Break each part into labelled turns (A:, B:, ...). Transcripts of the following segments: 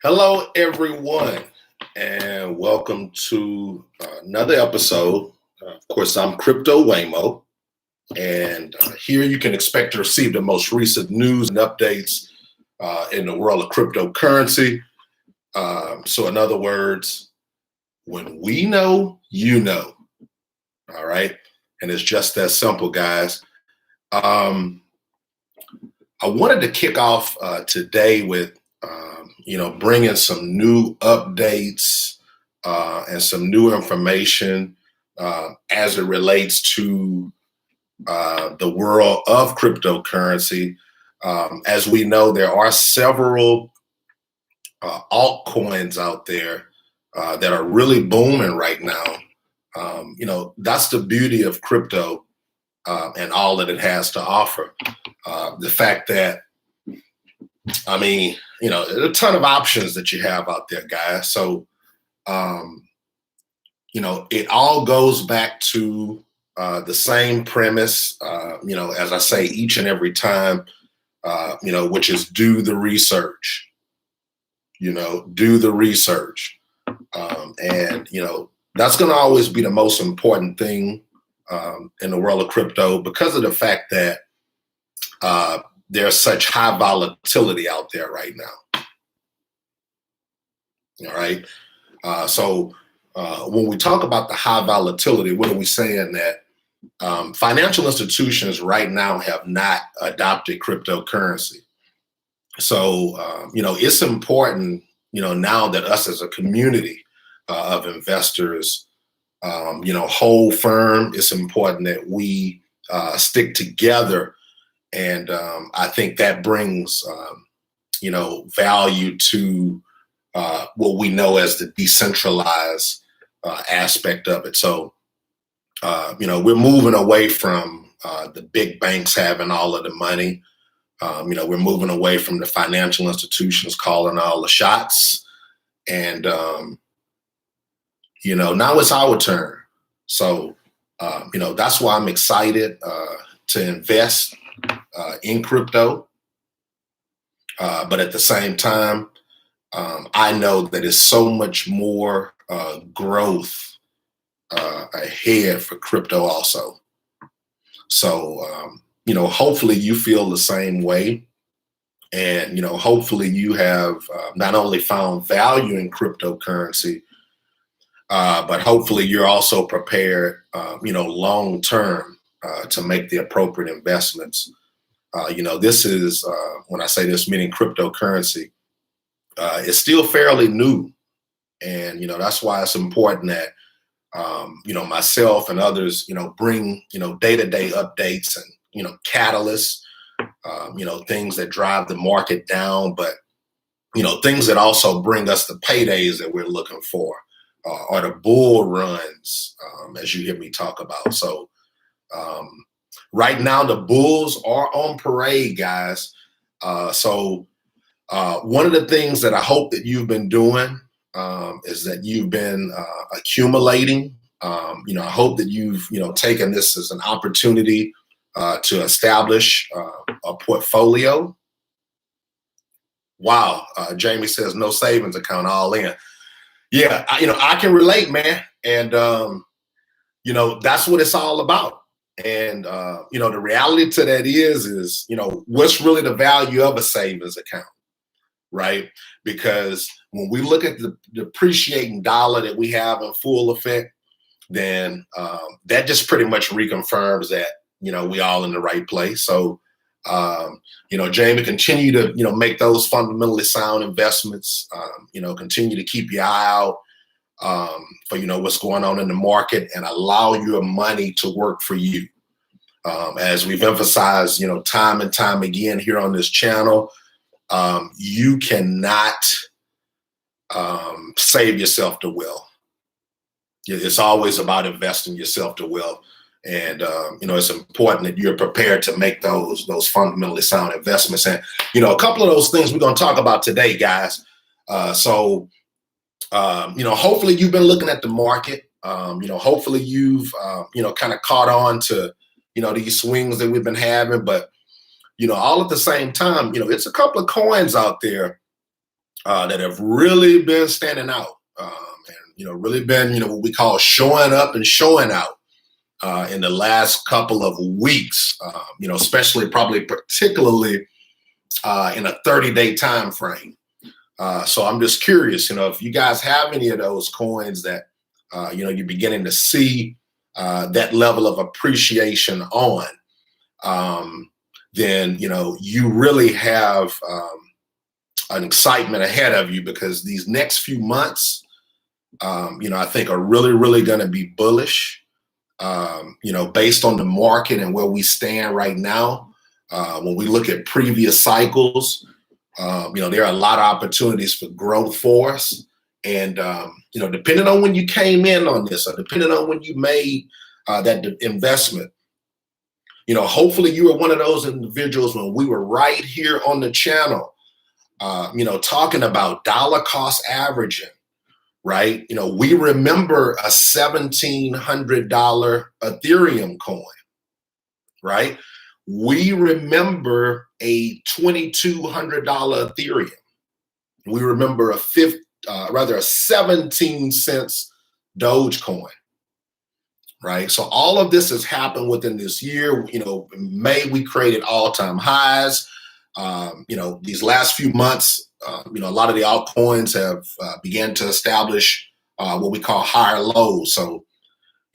A: Hello, everyone, and welcome to another episode. Of course, I'm Crypto Waymo, and here you can expect to receive the most recent news and updates in the world of cryptocurrency. So, in other words, when we know, you know. All right, and it's just that simple, guys. I wanted to kick off today with bringing some new updates and some new information as it relates to the world of cryptocurrency. As we know, there are several altcoins out there that are really booming right now. That's the beauty of crypto and all that it has to offer. The fact that, a ton of options that you have out there, guys. So, it all goes back to the same premise, as I say each and every time, which is do the research, do the research. That's going to always be the most important thing in the world of crypto because of the fact that there's such high volatility out there right now. All right. So when we talk about the high volatility, what are we saying? That financial institutions right now have not adopted cryptocurrency. So, it's important, now that us as a community of investors, hold firm. It's important that we stick together. And I think that brings, value to what we know as the decentralized aspect of it. So, we're moving away from the big banks having all of the money. We're moving away from the financial institutions calling all the shots. And, now it's our turn. So, that's why I'm excited to invest in crypto. But at the same time, I know that there's so much more growth ahead for crypto also. So, hopefully you feel the same way. And, hopefully you have not only found value in cryptocurrency, but hopefully you're also prepared, long term to make the appropriate investments. This is, when I say this, meaning cryptocurrency, it's still fairly new. And, that's why it's important that, myself and others, bring, day-to-day updates and, catalysts, things that drive the market down, but, things that also bring us the paydays that we're looking for, or the bull runs, as you hear me talk about. So, right now, the bulls are on parade, guys. So one of the things that I hope that you've been doing is that you've been accumulating. I hope that you've, taken this as an opportunity to establish a portfolio. Wow. Jamie says no savings account, all in. Yeah, I can relate, man. And, that's what it's all about. And, the reality to that is, what's really the value of a savings account, right? Because when we look at the depreciating dollar that we have in full effect, then that just pretty much reconfirms that, we all in the right place. So, Jamie, continue to, make those fundamentally sound investments, continue to keep your eye out for, what's going on in the market and allow your money to work for you. As we've emphasized, time and time again here on this channel, you cannot save yourself to wealth. It's always about investing yourself to wealth. And, it's important that you're prepared to make those fundamentally sound investments. And, a couple of those things we're going to talk about today, guys. So, hopefully you've been looking at the market. Hopefully you've, kind of caught on to, these swings that we've been having. But, all at the same time, it's a couple of coins out there that have really been standing out, and really been what we call showing up and showing out in the last couple of weeks. Especially probably particularly in a 30-day time frame. So I'm just curious, if you guys have any of those coins that you're beginning to see that level of appreciation on, then you really have an excitement ahead of you, because these next few months, I think are really, really going to be bullish. Based on the market and where we stand right now. When we look at previous cycles, there are a lot of opportunities for growth for us. And, depending on when you came in on this, or depending on when you made that investment, hopefully you were one of those individuals when we were right here on the channel, talking about dollar cost averaging, right? We remember a $1,700 Ethereum coin, right? We remember a $2,200 Ethereum. We remember a 17 cents Dogecoin, right? So all of this has happened within this year. In May, we created all-time highs. These last few months, a lot of the altcoins have began to establish what we call higher lows. So,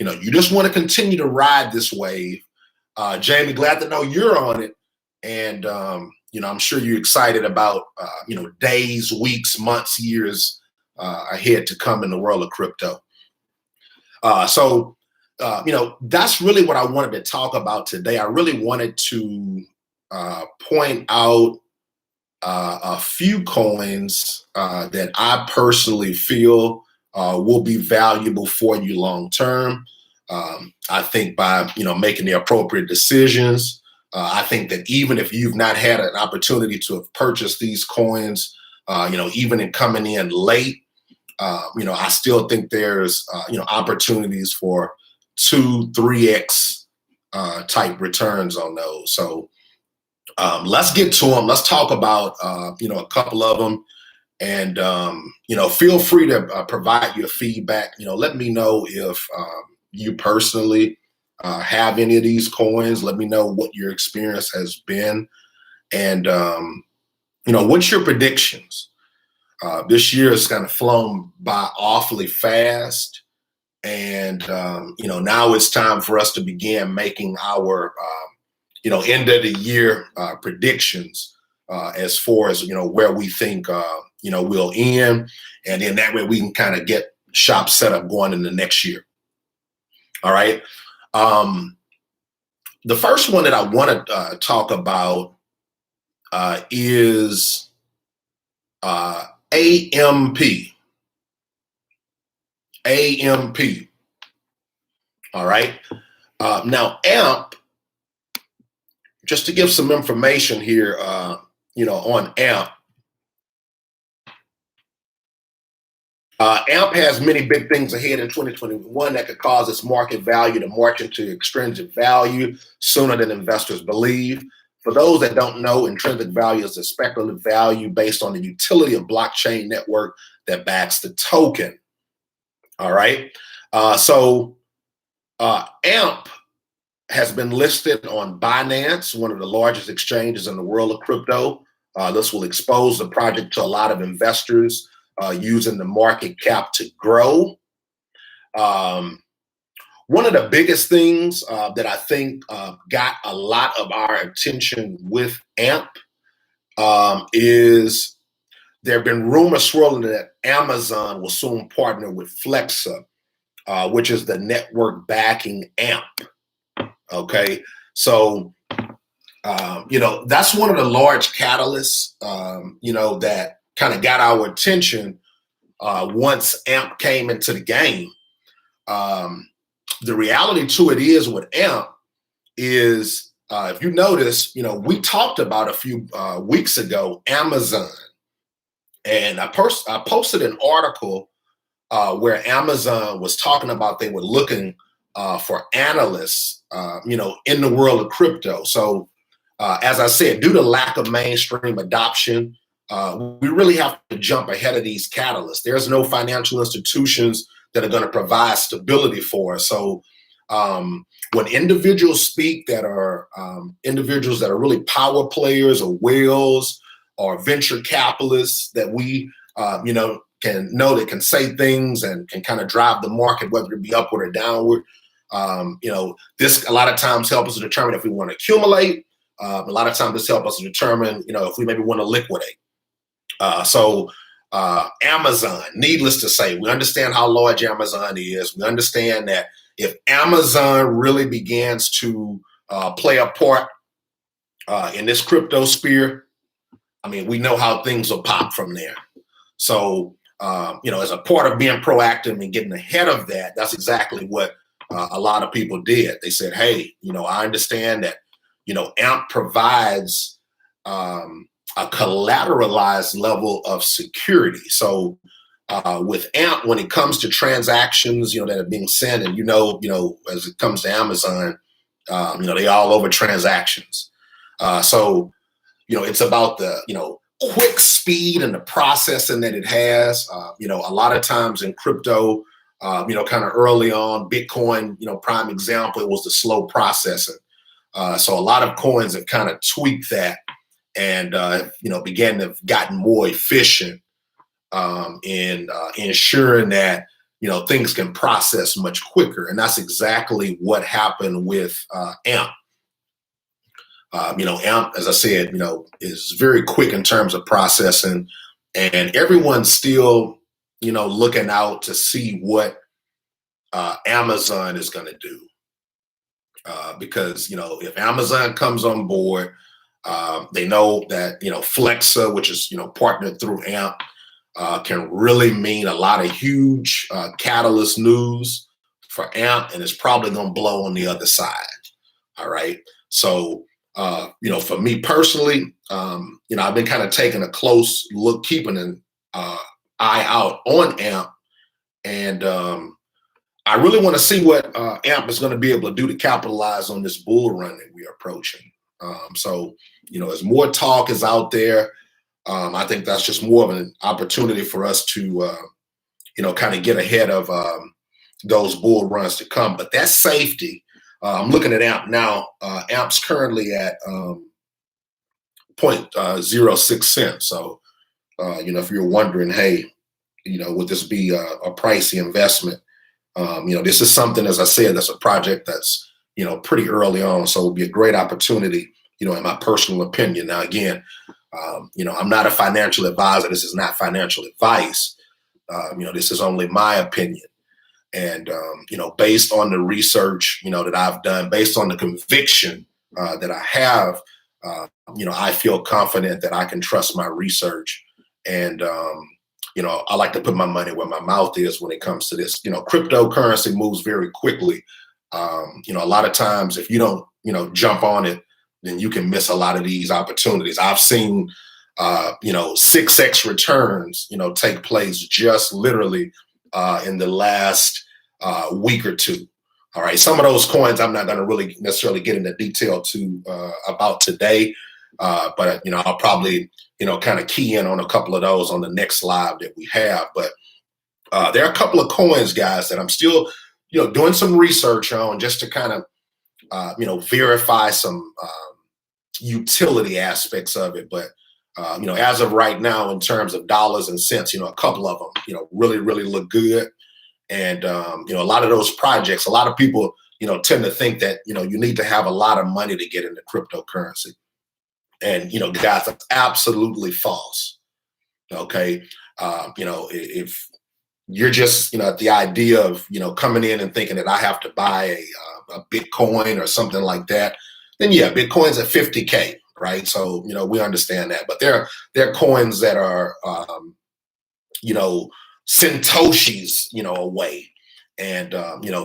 A: you just want to continue to ride this wave. Jamie, glad to know you're on it. And, I'm sure you're excited about, days, weeks, months, years ahead to come in the world of crypto. So, that's really what I wanted to talk about today. I really wanted to point out a few coins that I personally feel will be valuable for you long term. I think by making the appropriate decisions, I think that even if you've not had an opportunity to have purchased these coins, even in coming in late, I still think there's opportunities for 2-3x type returns on those. So let's get to them. Let's talk about a couple of them, and feel free to provide your feedback. Let me know if you personally have any of these coins. Let me know what your experience has been, and what's your predictions. This year has kind of flown by awfully fast, and now it's time for us to begin making our end of the year predictions as far as where we think we'll end, and then that way we can kind of get shop set up going in the next year. All right. The first one that I want to talk about is AMP. AMP. All right. Now, AMP, just to give some information here, on AMP. AMP has many big things ahead in 2021 that could cause its market value to march into extrinsic value sooner than investors believe. For those that don't know, intrinsic value is the speculative value based on the utility of blockchain network that backs the token. All right. So AMP has been listed on Binance, one of the largest exchanges in the world of crypto. This will expose the project to a lot of investors using the market cap to grow. One of the biggest things that I think got a lot of our attention with AMP is there have been rumors swirling that Amazon will soon partner with Flexa, which is the network backing AMP. Okay, so that's one of the large catalysts, that kind of got our attention once AMP came into the game. The reality to it is with AMP is, if you notice, we talked about a few weeks ago, Amazon. And I posted an article where Amazon was talking about they were looking for analysts, in the world of crypto. So as I said, due to lack of mainstream adoption, we really have to jump ahead of these catalysts. There's no financial institutions that are going to provide stability for us. So when individuals speak that are individuals that are really power players or whales or venture capitalists that we, can say things and can kind of drive the market, whether it be upward or downward. This a lot of times helps us to determine if we want to accumulate. A lot of times this helps us to determine, if we maybe want to liquidate. Amazon, needless to say, we understand how large Amazon is. We understand that if Amazon really begins to play a part in this crypto sphere, we know how things will pop from there. So, as a part of being proactive and getting ahead of that, that's exactly what a lot of people did. They said, hey, I understand that, AMP provides a collateralized level of security. So with AMP, when it comes to transactions, that are being sent, and as it comes to Amazon, they all over transactions. It's about the quick speed and the processing that it has. A lot of times in crypto, kind of early on, Bitcoin, prime example, it was the slow processing. So a lot of coins have kind of tweaked that and began to have gotten more efficient in ensuring that things can process much quicker, and that's exactly what happened with AMP. AMP, as I said, is very quick in terms of processing, and everyone's still looking out to see what Amazon is going to do, because if Amazon comes on board. They know that, Flexa, which is, partnered through AMP, can really mean a lot of huge catalyst news for AMP, and it's probably going to blow on the other side. All right. So, for me personally, I've been kind of taking a close look, keeping an eye out on AMP. And I really want to see what AMP is going to be able to do to capitalize on this bull run that we are approaching. As more talk is out there, I think that's just more of an opportunity for us to, kind of get ahead of those bull runs to come. But that safety, I'm looking at AMP now. AMP's currently at 0.06 cents. So, if you're wondering, hey, would this be a pricey investment? This is something, as I said, that's a project that's, pretty early on. So it'll be a great opportunity, in my personal opinion. Now, again, I'm not a financial advisor. This is not financial advice. This is only my opinion. And, based on the research, that I've done, based on the conviction that I have, I feel confident that I can trust my research. And, I like to put my money where my mouth is when it comes to this. Cryptocurrency moves very quickly. A lot of times if you don't, jump on it, then you can miss a lot of these opportunities. I've seen, 6x returns, take place just literally in the last week or two. All right. Some of those coins I'm not going to really necessarily get into detail about today. But, I'll probably, kind of key in on a couple of those on the next live that we have. But there are a couple of coins, guys, that I'm still, doing some research on just to kind of, verify some utility aspects of it. But, as of right now, in terms of dollars and cents, a couple of them, really, really look good. And, a lot of those projects, a lot of people, tend to think that, you need to have a lot of money to get into cryptocurrency. And, guys, that's absolutely false. Okay. If you're just, at the idea of, coming in and thinking that I have to buy a Bitcoin or something like that, then yeah, Bitcoin's at 50K, right? So, we understand that. But there are coins that are, Satoshis, away. And,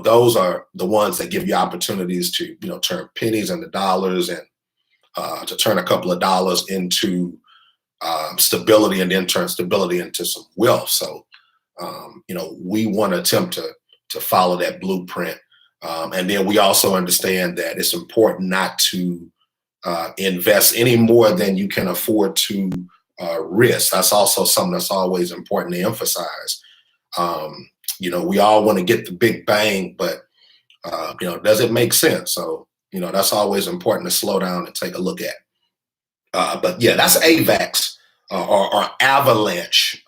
A: those are the ones that give you opportunities to, turn pennies into dollars and to turn a couple of dollars into stability and then turn stability into some wealth. So, we want to attempt to follow that blueprint. And then we also understand that it's important not to invest any more than you can afford to risk. That's also something that's always important to emphasize. We all want to get the big bang, but does it make sense? So, that's always important to slow down and take a look at. But yeah, that's AVAX or avalanche.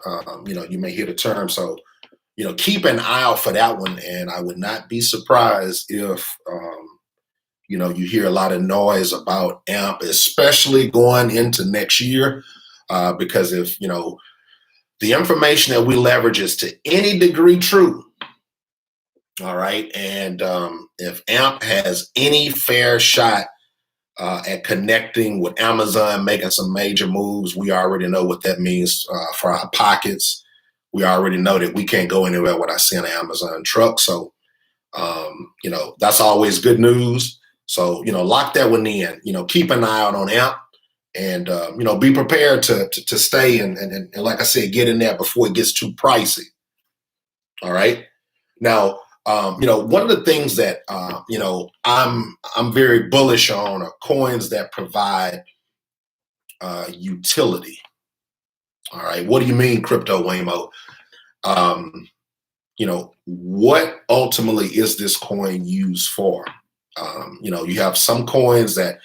A: You may hear the term. So, keep an eye out for that one. And I would not be surprised if, you hear a lot of noise about AMP, especially going into next year, because if, the information that we leverage is to any degree true, all right, and if AMP has any fair shot at connecting with Amazon, making some major moves, we already know what that means for our pockets. We already know that we can't go anywhere without seeing an Amazon truck. So, that's always good news. So, lock that one in, keep an eye out on AMP and, be prepared to stay and like I said, get in there before it gets too pricey. All right. Now, one of the things that, I'm very bullish on are coins that provide utility. All right. What do you mean, crypto Waymo? What ultimately is this coin used for? You have some coins that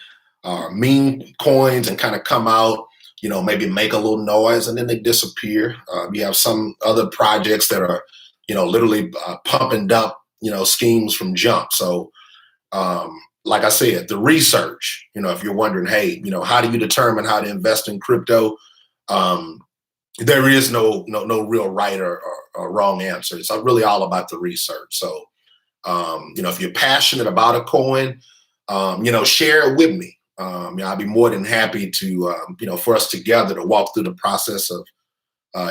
A: are meme coins and kind of come out, maybe make a little noise and then they disappear. You have some other projects that are, literally pump and dump, schemes from jump. So, like I said, the research, if you're wondering, hey, how do you determine how to invest in crypto? There is no real right or wrong answer. It's really all about the research. So, if you're passionate about a coin, share it with me. I'll be more than happy to, for us together to walk through the process of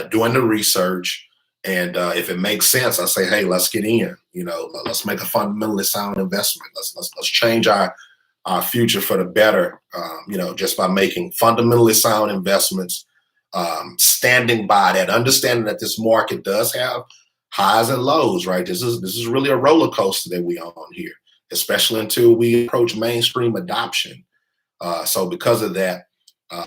A: doing the research. And if it makes sense, I say, hey, let's get in. Let's make a fundamentally sound investment. Let's change our future for the better. Just by making fundamentally sound investments, standing by that, understanding that this market does have highs and lows. Right? This is really a roller coaster that we on here, especially until we approach mainstream adoption. So because of that,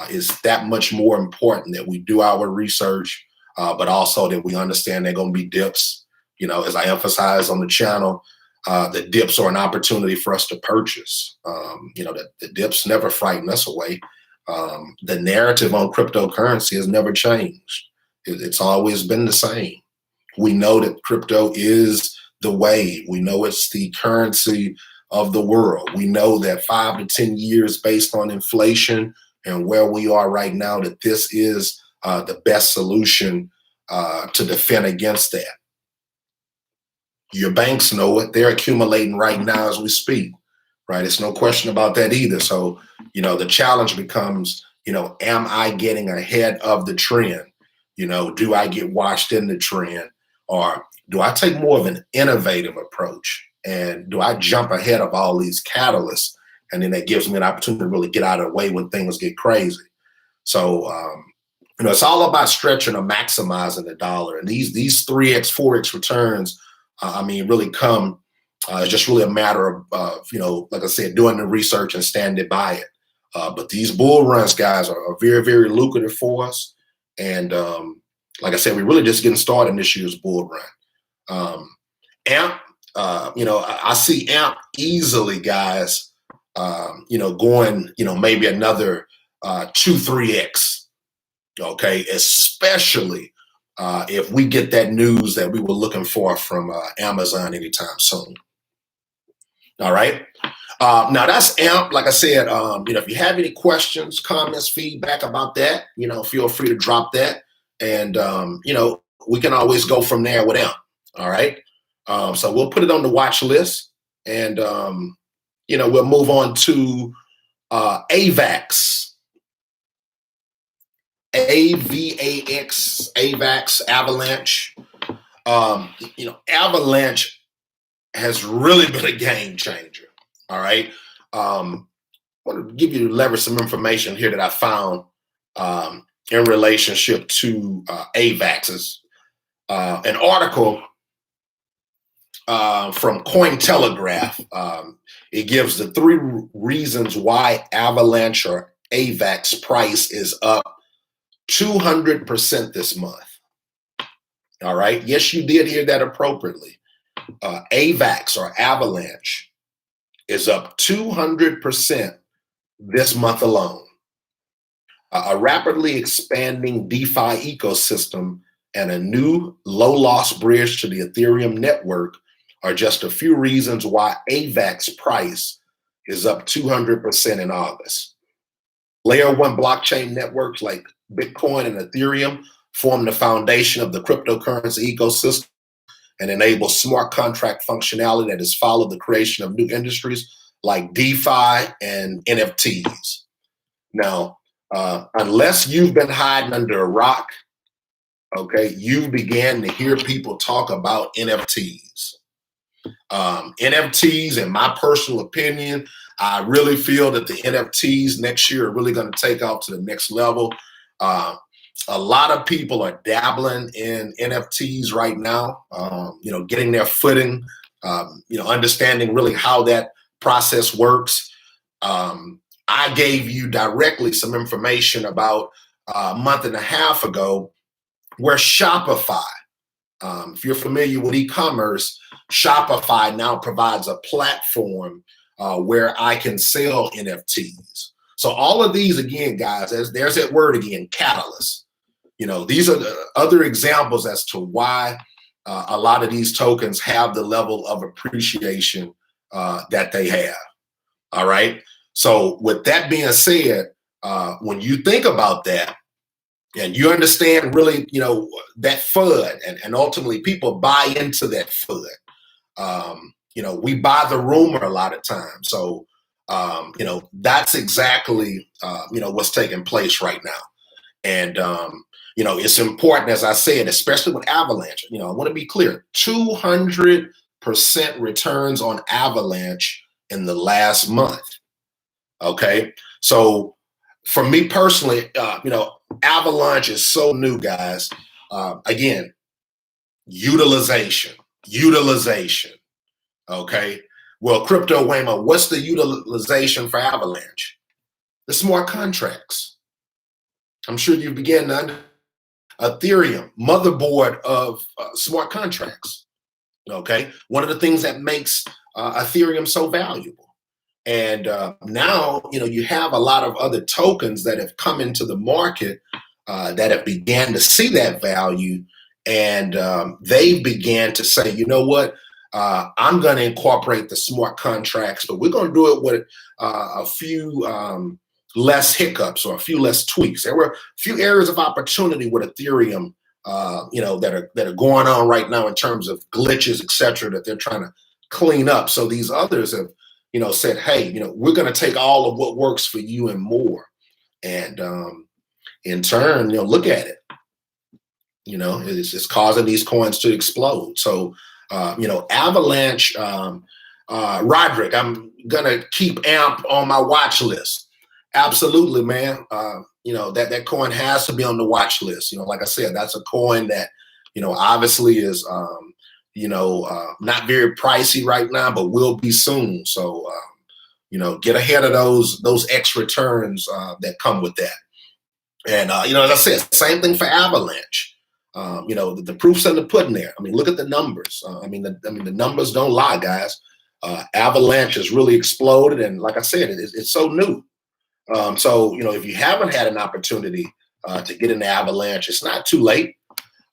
A: it's that much more important that we do our research. But also that we understand they're going to be dips. As I emphasize on the channel, the dips are an opportunity for us to purchase. The dips never frighten us away. The narrative on cryptocurrency has never changed. It's always been the same. We know that crypto is the wave. We know it's the currency of the world. We know that 5 to 10 years based on inflation and where we are right now, that this is the best solution to defend against that. Your banks know it. They're accumulating right now as we speak, right? It's no question about that either. So, the challenge becomes, am I getting ahead of the trend? Do I get washed in the trend? Or do I take more of an innovative approach? And do I jump ahead of all these catalysts? And then that gives me an opportunity to really get out of the way when things get crazy. So, it's all about stretching or maximizing the dollar. And these 3x, 4x returns, really come. It's just really a matter of, like I said, doing the research and standing by it. But these bull runs, guys, are very, very lucrative for us. And like I said, we're really just getting started in this year's bull run. AMP, I see AMP easily, guys, going, maybe another 2, 3x. Okay, especially if we get that news that we were looking for from Amazon anytime soon. All right. Now that's AMP. Like I said, if you have any questions, comments, feedback about that, feel free to drop that, and we can always go from there with AMP. All right. So we'll put it on the watch list, and we'll move on to AVAX. AVAX, Avalanche. Avalanche has really been a game changer. All right. I want to give you leverage some information here that I found in relationship to AVAXs. An article from Cointelegraph. It gives the 3 reasons why Avalanche or AVAX price is up 200% this month. All right. Yes, you did hear that appropriately. AVAX or Avalanche is up 200% this month alone. A rapidly expanding DeFi ecosystem and a new low-loss bridge to the Ethereum network are just a few reasons why AVAX price is up 200% in August. Layer 1 blockchain networks like Bitcoin and Ethereum form the foundation of the cryptocurrency ecosystem and enable smart contract functionality that has followed the creation of new industries like DeFi and NFTs. Now, unless you've been hiding under a rock, okay, you began to hear people talk about NFTs. NFTs, in my personal opinion, I really feel that the NFTs next year are really going to take off to the next level. A lot of people are dabbling in NFTs right now, getting their footing, understanding really how that process works. I gave you directly some information about a month and a half ago where Shopify, if you're familiar with e-commerce, Shopify now provides a platform where I can sell NFTs. So all of these, again, guys, there's that word again, catalyst. These are the other examples as to why a lot of these tokens have the level of appreciation that they have. All right. So with that being said, when you think about that and you understand really, that FUD and ultimately people buy into that FUD, we buy the rumor a lot of times. So, that's exactly, what's taking place right now. And, it's important, as I said, especially with Avalanche, I want to be clear, 200% returns on Avalanche in the last month. Okay. So for me personally, Avalanche is so new, guys. Again, utilization. Okay. Well, crypto Waymo, what's the utilization for Avalanche? The smart contracts. I'm sure you began to understand Ethereum, motherboard of smart contracts. Okay. One of the things that makes Ethereum so valuable. And now, you have a lot of other tokens that have come into the market that have began to see that value. And they began to say, you know what, I'm going to incorporate the smart contracts, but we're going to do it with a few less hiccups or a few less tweaks. There were a few areas of opportunity with Ethereum, that are going on right now in terms of glitches, et cetera, that they're trying to clean up. So these others have, said, hey, we're going to take all of what works for you and more. And in turn, look at it. It's causing these coins to explode. So, Avalanche, Roderick, I'm going to keep AMP on my watch list. Absolutely, man. That coin has to be on the watch list. Like I said, that's a coin that, obviously is, not very pricey right now, but will be soon. So, get ahead of those X returns that come with that. And, as I said, same thing for Avalanche. The proof's in the pudding there. I mean, look at the numbers. The numbers don't lie, guys. Avalanche has really exploded. And like I said, it's so new. So, if you haven't had an opportunity to get into Avalanche, it's not too late.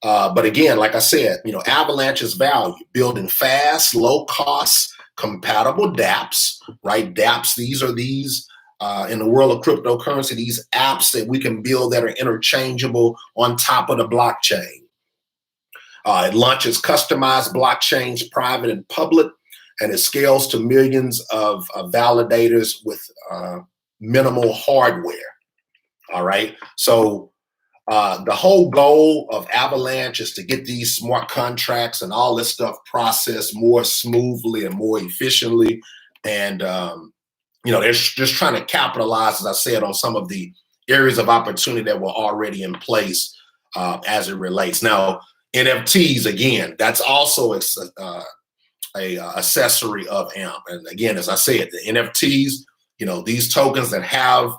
A: But again, like I said, Avalanche's value, building fast, low cost, compatible dApps, right? dApps, these are in the world of cryptocurrency, these apps that we can build that are interchangeable on top of the blockchain. It launches customized blockchains, private and public, and it scales to millions of validators with minimal hardware. All right. So the whole goal of Avalanche is to get these smart contracts and all this stuff processed more smoothly and more efficiently. And, they're just trying to capitalize, as I said, on some of the areas of opportunity that were already in place as it relates. Now, NFTs, again, that's also a accessory of AMP. And again, as I said, the NFTs, these tokens that have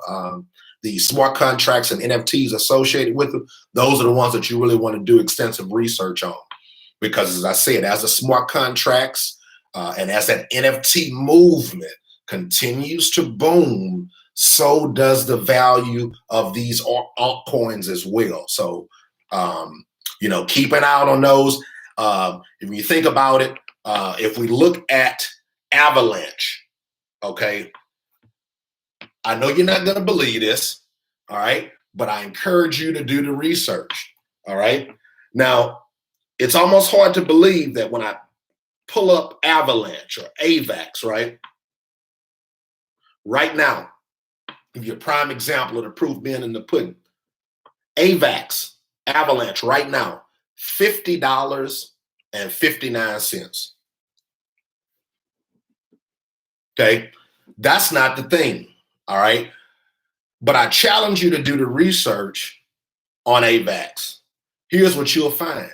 A: the smart contracts and NFTs associated with them, those are the ones that you really want to do extensive research on. Because as I said, as the smart contracts and as that NFT movement continues to boom, so does the value of these altcoins as well. So, you know, keep an eye out on those. If you think about it, if we look at Avalanche, okay, I know you're not going to believe this, all right, but I encourage you to do the research, all right? Now, it's almost hard to believe that when I pull up Avalanche or AVAX, right? Right now, give you a prime example of the proof being in the pudding. AVAX, Avalanche, right now, $50.59. Okay, that's not the thing, all right? But I challenge you to do the research on AVAX. Here's what you'll find.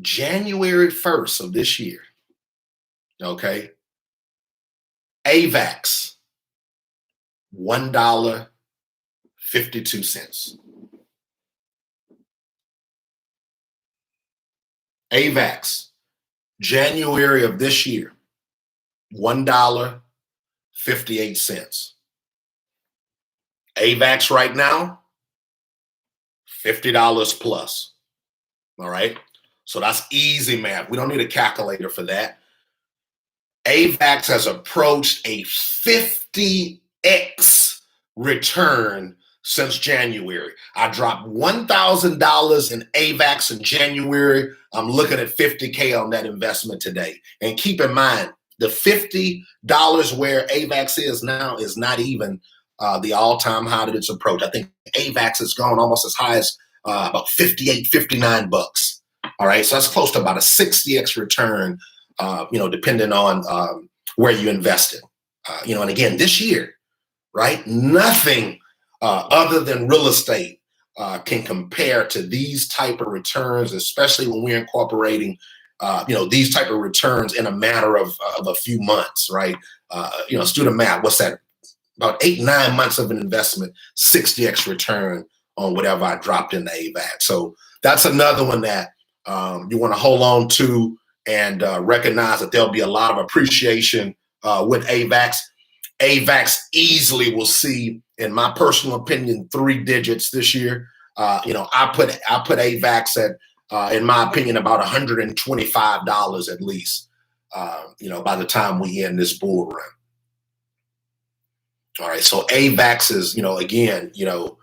A: January 1st of this year, okay, AVAX, $1.52. AVAX, January of this year, $1.58. AVAX right now, $50 plus. All right. So that's easy math. We don't need a calculator for that. AVAX has approached a 50x return since January. I dropped $1,000 in AVAX in January. I'm looking at 50K on that investment today. And keep in mind, the $50 where AVAX is now is not even the all-time high that it's approached. I think AVAX has gone almost as high as about 58, 59 bucks. All right, so that's close to about a 60x return, you know, depending on where you invested. You know, and again, this year, right, nothing other than real estate can compare to these type of returns, especially when we're incorporating, you know, these type of returns in a matter of a few months, right? You know, let's do the math. What's that? About 8-9 months of an investment, 60x return on whatever I dropped in the AVAX. So that's another one that you want to hold on to and recognize that there'll be a lot of appreciation with AVAX. AVAX easily will see, in my personal opinion, 3 digits this year. You know, I put AVAX at, in my opinion, about $125 at least. You know, by the time we end this bull run. All right, so AVAX is, you know, again, you know,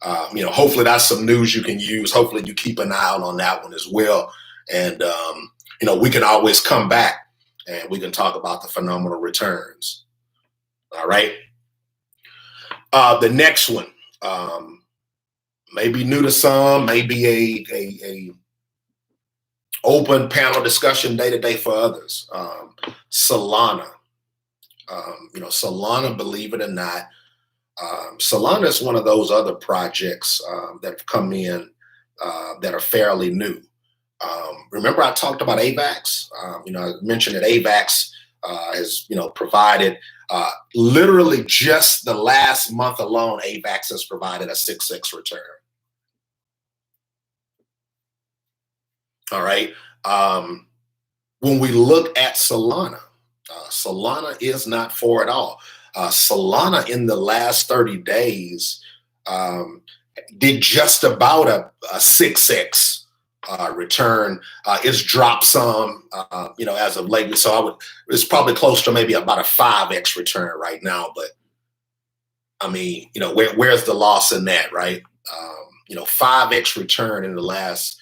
A: hopefully that's some news you can use. Hopefully you keep an eye out on that one as well. And, you know, we can always come back and we can talk about the phenomenal returns. All right. The next one, may be new to some, maybe a open panel discussion day to day for others. Solana. You know, Solana, believe it or not, Solana is one of those other projects that have come in that are fairly new. Remember I talked about AVAX? You know, I mentioned that AVAX has, you know, provided literally just the last month alone, AVAX has provided a 6x return. All right. When we look at Solana, Solana is not for it all. Solana in the last 30 days did just about a 6x return. It's dropped some, you know, as of lately. So it's probably close to maybe about a 5x return right now. But I mean, you know, where's the loss in that, right? You know, 5x return in the last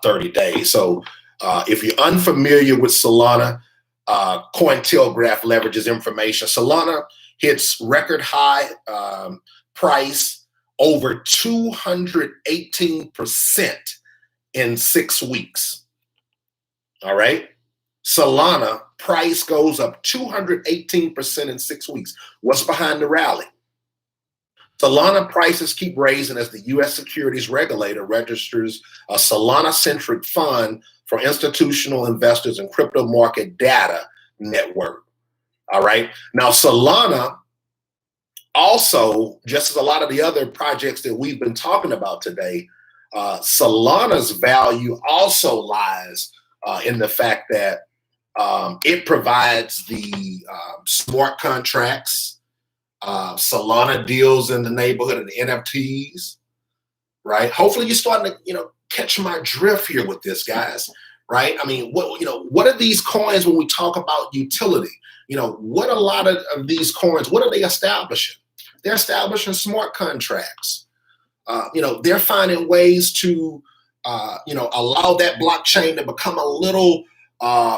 A: 30 days. So if you're unfamiliar with Solana, CoinTelegraph leverages information. Solana hits record high price over 218% in 6 weeks. All right. Solana price goes up 218% in 6 weeks. What's behind the rally? Solana prices keep raising as the U.S. securities regulator registers a Solana-centric fund for institutional investors and crypto market data network. All right. Now, Solana Also, just as a lot of the other projects that we've been talking about today, Solana's value also lies in the fact that it provides the smart contracts. Solana deals in the neighborhood of the NFTs, right? Hopefully you're starting to, catch my drift here with this, guys, right? I mean, what are these coins when we talk about utility? What a lot of these coins, what are they establishing? They're establishing smart contracts. They're finding ways to, allow that blockchain to become a little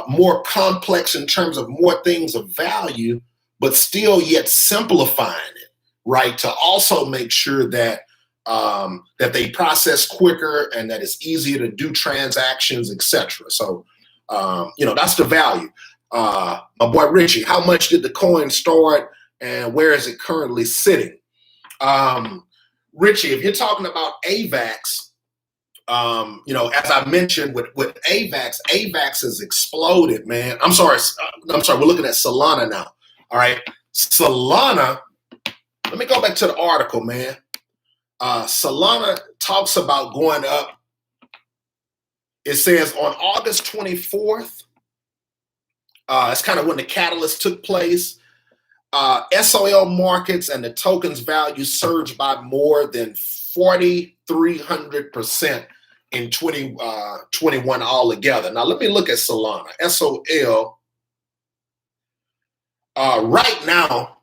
A: more complex in terms of more things of value, but still yet simplifying it, right? To also make sure that that they process quicker and that it's easier to do transactions, etc. So, that's the value. My boy Richie, how much did the coin start and where is it currently sitting? Richie, if you're talking about AVAX, as I mentioned with AVAX has exploded, man. I'm sorry. We're looking at Solana now. All right. Solana, let me go back to the article, man. Solana talks about going up. It says on August 24th, it's kind of when the catalyst took place. SOL markets and the token's value surged by more than 4,300% in 2021 altogether. Now, let me look at Solana. SOL. Right now,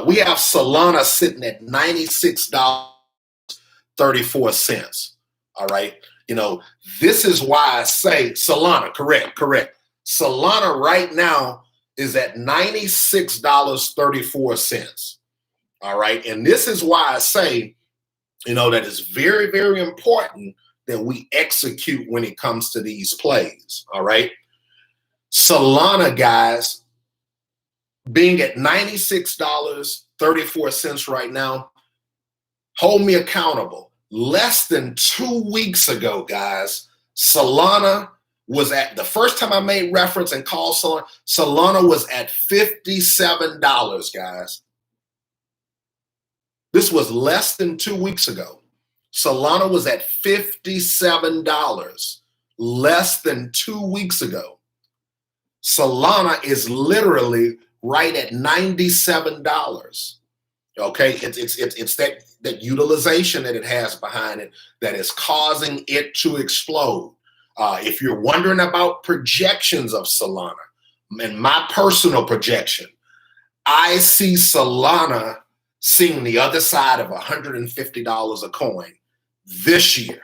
A: we have Solana sitting at $96.34. All right. This is why I say Solana, correct. Solana right now is at $96.34. All right. And this is why I say, that it's very, very important that we execute when it comes to these plays. All right. Solana, guys, being at $96.34 right now, hold me accountable. Less than 2 weeks ago, guys, Solana was at, the first time I made reference and called Solana was at $57, guys. This was less than 2 weeks ago. Solana was at $57 less than 2 weeks ago. Solana is literally right at $97. Okay, it's that utilization that it has behind it that is causing it to explode. If you're wondering about projections of Solana, and my personal projection, I see Solana seeing the other side of $150 a coin this year.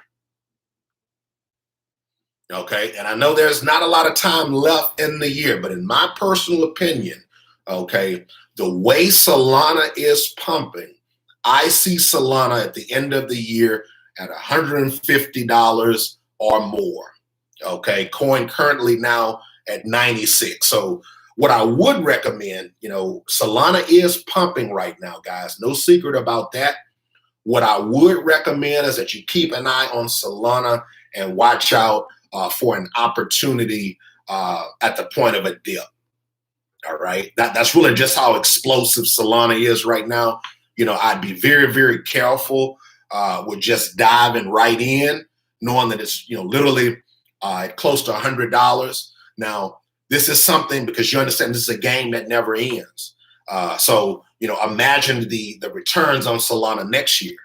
A: Okay, and I know there's not a lot of time left in the year, but in my personal opinion, okay, the way Solana is pumping, I see Solana at the end of the year at $150 or more. Okay, coin currently now at 96. So what I would recommend, Solana is pumping right now, guys. No secret about that. What I would recommend is that you keep an eye on Solana and watch out for an opportunity at the point of a dip. All right, that's really just how explosive Solana is right now. I'd be very, very careful with just diving right in, knowing that it's literally close to $100. Now, this is something, because you understand this is a game that never ends. So imagine the returns on Solana next year,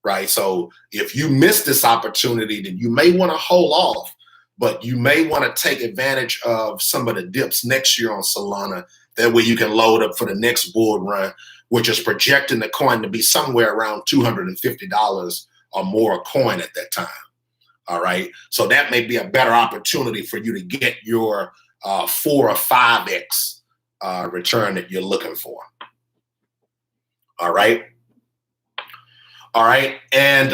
A: right? So if you miss this opportunity, then you may want to hold off. But you may want to take advantage of some of the dips next year on Solana. That way you can load up for the next bull run, which is projecting the coin to be somewhere around $250 or more a coin at that time. All right. So that may be a better opportunity for you to get your 4 or 5x return that you're looking for. All right. All right. And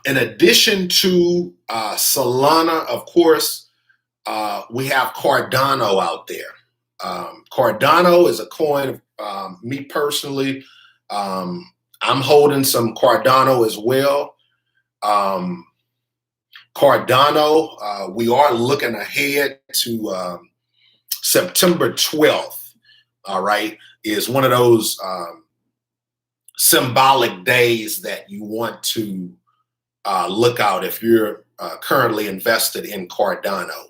A: in addition to Solana, of course, we have Cardano out there. Cardano is a coin, me personally, I'm holding some Cardano as well. Cardano, we are looking ahead to September 12th. All right. is one of those symbolic days that you want to look out if you're currently invested in Cardano.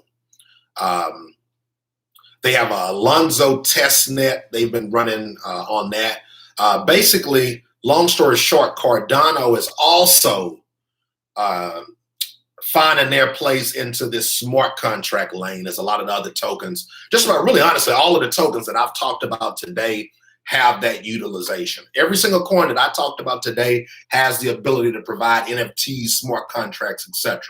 A: They have a Alonzo test net. They've been running on that. Basically, long story short, Cardano is also finding their place into this smart contract lane. There's a lot of the other tokens. Just about, really honestly, all of the tokens that I've talked about today have that utilization. Every single coin that I talked about today has the ability to provide NFTs, smart contracts, etc.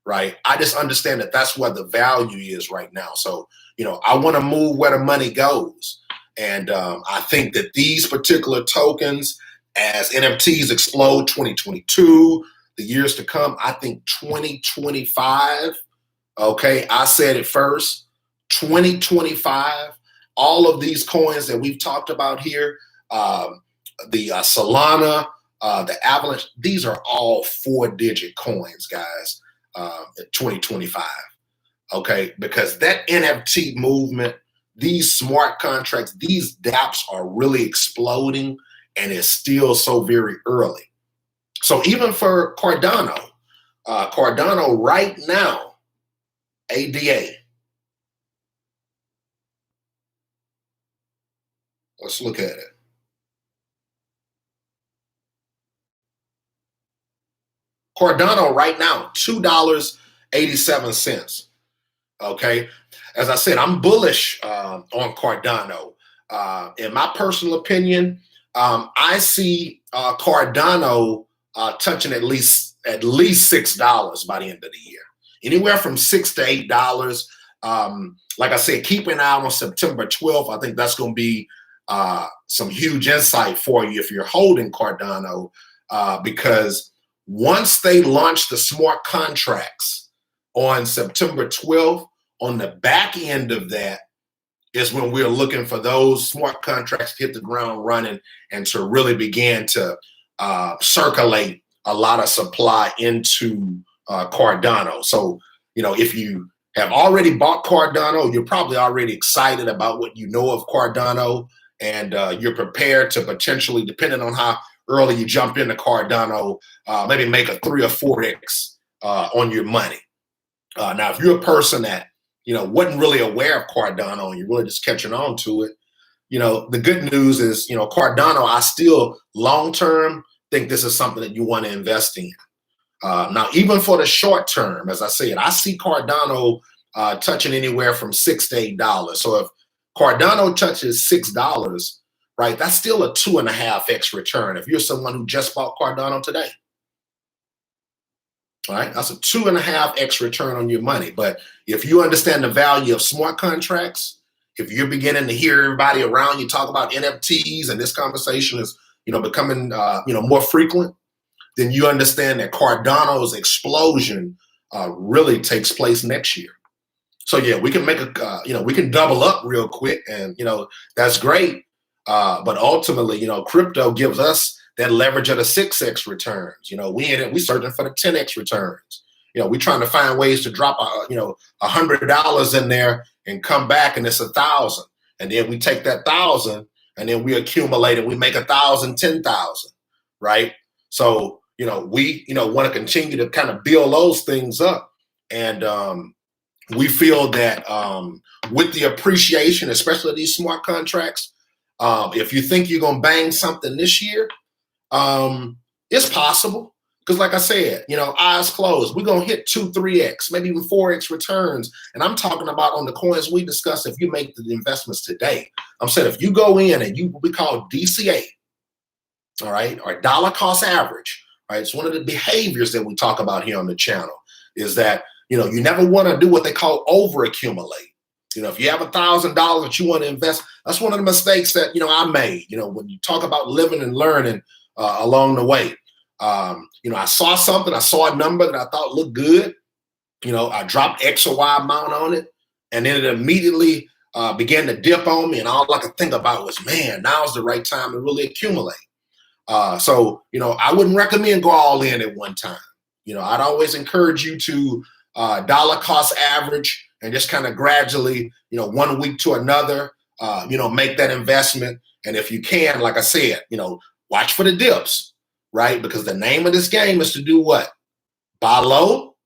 A: Right? I just understand that that's where the value is right now. So, I want to move where the money goes. And I think that these particular tokens, as NFTs explode 2022, the years to come, I think 2025, okay, I said it first, 2025, all of these coins that we've talked about here, the Solana, the Avalanche, these are all 4-digit coins, guys, at 2025, okay? Because that NFT movement, these smart contracts, these dApps are really exploding, and it's still so very early. So even for Cardano, Cardano right now, ADA, let's look at it. Cardano right now, $2.87. Okay. As I said, I'm bullish on Cardano. In my personal opinion, I see Cardano touching at least $6 by the end of the year. Anywhere from $6 to $8. Like I said, keep an eye on September 12th. I think that's going to be some huge insight for you if you're holding Cardano, because once they launch the smart contracts on September 12th, on the back end of that is when we're looking for those smart contracts to hit the ground running and to really begin to circulate a lot of supply into Cardano. So, if you have already bought Cardano, you're probably already excited about what you know of Cardano, and you're prepared to potentially, depending on how early you jump into Cardano, maybe make a 3 or 4x on your money. Now, if you're a person that wasn't really aware of Cardano and you're really just catching on to it, the good news is, Cardano, I still long-term think this is something that you want to invest in. Now, even for the short term, as I said, I see Cardano touching anywhere from $6 to $8. So if Cardano touches $6, right, that's still a 2.5x return. If you're someone who just bought Cardano today, all right, that's a 2.5x return on your money. But if you understand the value of smart contracts, if you're beginning to hear everybody around you talk about NFTs, and this conversation is, becoming, more frequent, then you understand that Cardano's explosion really takes place next year. So yeah, we can make we can double up real quick, and that's great. But ultimately, crypto gives us that leverage of the 6x returns. We searching for the 10x returns. We trying to find ways to drop $100 in there and come back, and it's 1,000, and then we take that 1,000 and then we accumulate and we make 1,000, 10,000, right? So we want to continue to kind of build those things up, and we feel that with the appreciation, especially these smart contracts, if you think you're gonna bang something this year, it's possible. Because like I said, eyes closed, we're going to hit 2, 3x, maybe even 4x returns. And I'm talking about on the coins we discussed, if you make the investments today. I'm saying if you go in and what we call DCA, all right, or dollar cost average, right? It's one of the behaviors that we talk about here on the channel, is that, you never want to do what they call over accumulate. If you have $1,000 that you want to invest, that's one of the mistakes that, I made, when you talk about living and learning along the way. I saw something, I saw a number that I thought looked good. I dropped X or Y amount on it, and then it immediately began to dip on me. And all I could think about was, man, now's the right time to really accumulate. So, I wouldn't recommend go all in at one time. I'd always encourage you to dollar cost average and just kind of gradually, one week to another, make that investment. And if you can, like I said, watch for the dips, right? Because the name of this game is to do what? Buy low,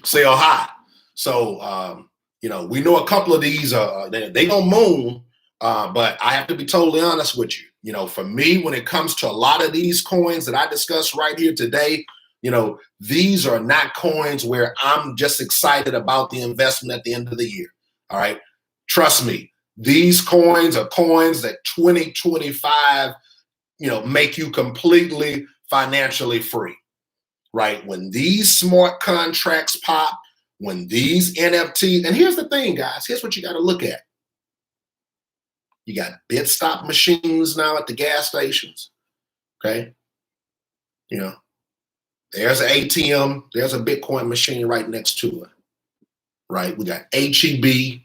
A: sell high. So, we know a couple of these, they don't moon, but I have to be totally honest with you. For me, when it comes to a lot of these coins that I discussed right here today, these are not coins where I'm just excited about the investment at the end of the year. All right. Trust me, these coins are coins that 2025, make you completely financially free, right? When these smart contracts pop, when these NFTs, and here's the thing, guys, here's what you got to look at. You got bid stop machines now at the gas stations, okay? There's an ATM, there's a Bitcoin machine right next to it, right? We got HEB,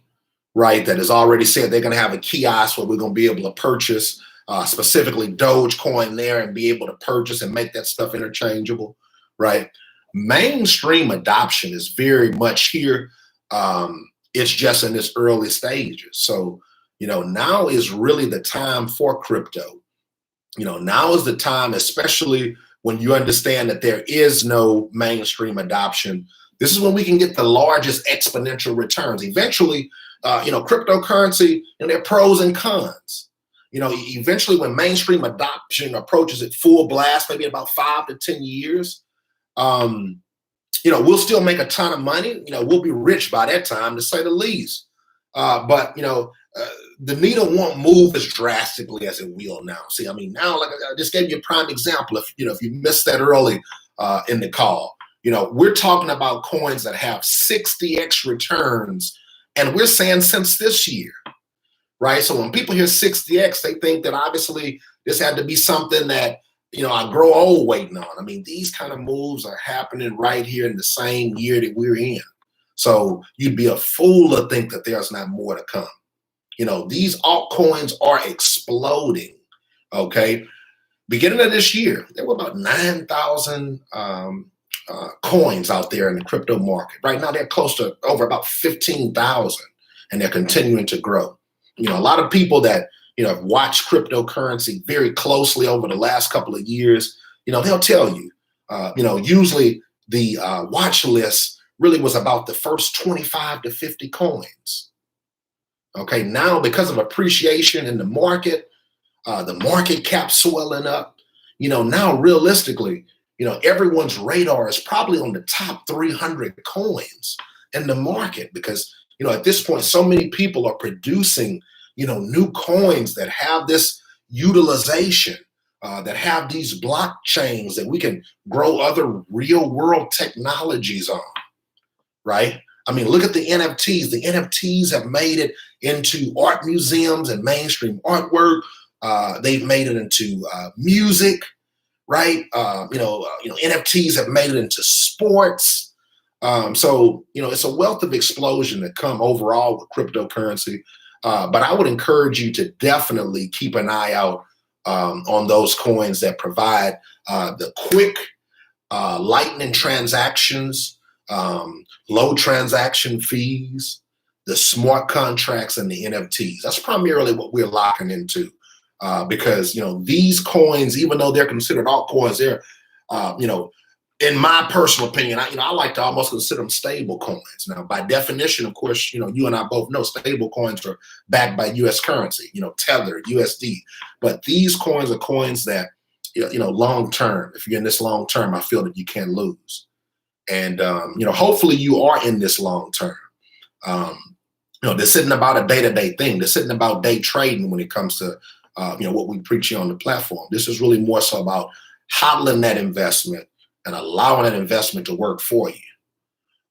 A: right, that has already said they're going to have a kiosk where we're going to be able to purchase specifically Dogecoin there and be able to purchase and make that stuff interchangeable, right? Mainstream adoption is very much here. It's just in its early stages. So, now is really the time for crypto. Now is the time, especially when you understand that there is no mainstream adoption. This is when we can get the largest exponential returns. Eventually, cryptocurrency, and there are pros and cons. Eventually when mainstream adoption approaches at full blast, maybe about 5 to 10 years, we'll still make a ton of money. We'll be rich by that time, to say the least. But the needle won't move as drastically as it will now. See, now, like I just gave you a prime example. If you missed that early in the call, we're talking about coins that have 60x returns, and we're saying since this year, right? So when people hear 60x, they think that obviously this had to be something that I grow old waiting on. These kind of moves are happening right here in the same year that we're in. So you'd be a fool to think that there's not more to come. These altcoins are exploding, okay? Beginning of this year, there were about 9,000 coins out there in the crypto market. Right now, they're close to over about 15,000, and they're continuing to grow. A lot of people that, have watched cryptocurrency very closely over the last couple of years, they'll tell you, usually the watch list really was about the first 25 to 50 coins. Okay, now because of appreciation in the market cap swelling up, now realistically, everyone's radar is probably on the top 300 coins in the market because, at this point, so many people are producing, new coins that have this utilization, that have these blockchains that we can grow other real world technologies on, right? Look at the NFTs. The NFTs have made it into art museums and mainstream artwork. They've made it into music, right? NFTs have made it into sports. So it's a wealth of explosion that come overall with cryptocurrency. But I would encourage you to definitely keep an eye out on those coins that provide the quick lightning transactions, low transaction fees, the smart contracts, and the NFTs. That's primarily what we're locking into because, these coins, even though they're considered altcoins, they're, in my personal opinion, I like to almost consider them stable coins. Now, by definition, of course, you and I both know stable coins are backed by U.S. currency, Tether, USD. But these coins are coins that, long term, if you're in this long term, I feel that you can't lose. And, hopefully you are in this long term. This isn't about a day-to-day thing. This isn't about day trading when it comes to, what we preach here on the platform. This is really more so about hodling that investment and allowing that investment to work for you.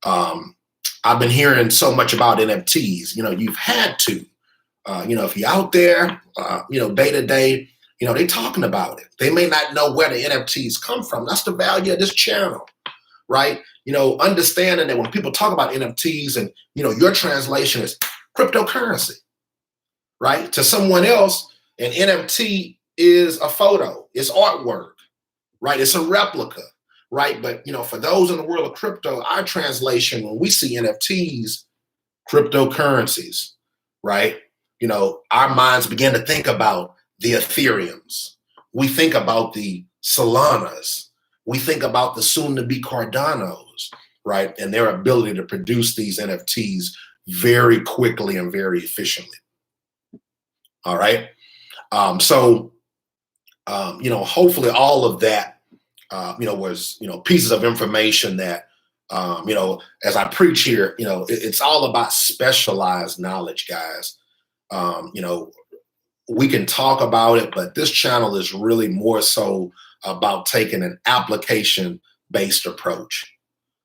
A: I've been hearing so much about NFTs. You've had to, if you're out there, day to day, they talking about it. They may not know where the NFTs come from. That's the value of this channel, right? Understanding that when people talk about NFTs and, your translation is cryptocurrency, right? To someone else, an NFT is a photo, it's artwork, right? It's a replica, right? But, for those in the world of crypto, our translation, when we see NFTs, cryptocurrencies, right? You know, our minds begin to think about the Ethereums. We think about the Solanas. We think about the soon-to-be Cardanos, right? And their ability to produce these NFTs very quickly and very efficiently. All right. You know, hopefully all of that, you know, was, you know, pieces of information that, you know, as I preach here, you know, it's all about specialized knowledge, guys. You know, we can talk about it, but this channel is really more so about taking an application-based approach.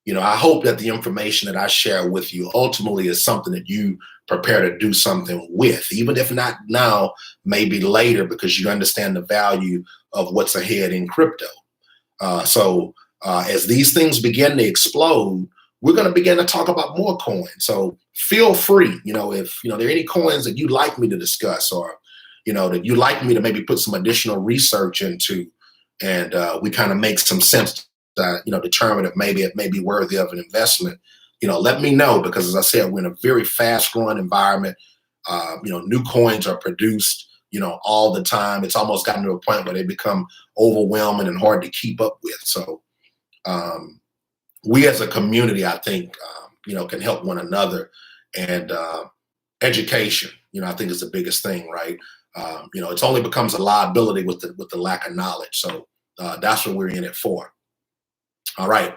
A: You know, I hope that the information that I share with you ultimately is something that you prepare to do something with, even if not now, maybe later, because you understand the value of what's ahead in crypto. As these things begin to explode, we're going to begin to talk about more coins. So feel free, you know, if, you know, there are any coins that you'd like me to discuss, or, you know, that you'd like me to maybe put some additional research into, and we kind of make some sense to, you know, determine if maybe it may be worthy of an investment, you know, let me know, because as I said, we're in a very fast growing environment. You know, new coins are produced, you know, all the time. It's almost gotten to a point where they become overwhelming and hard to keep up with. So we as a community, I think, you know, can help one another, and education, you know, I think is the biggest thing, right? You know, it's only becomes a liability with the lack of knowledge. So that's what we're in it for. All right.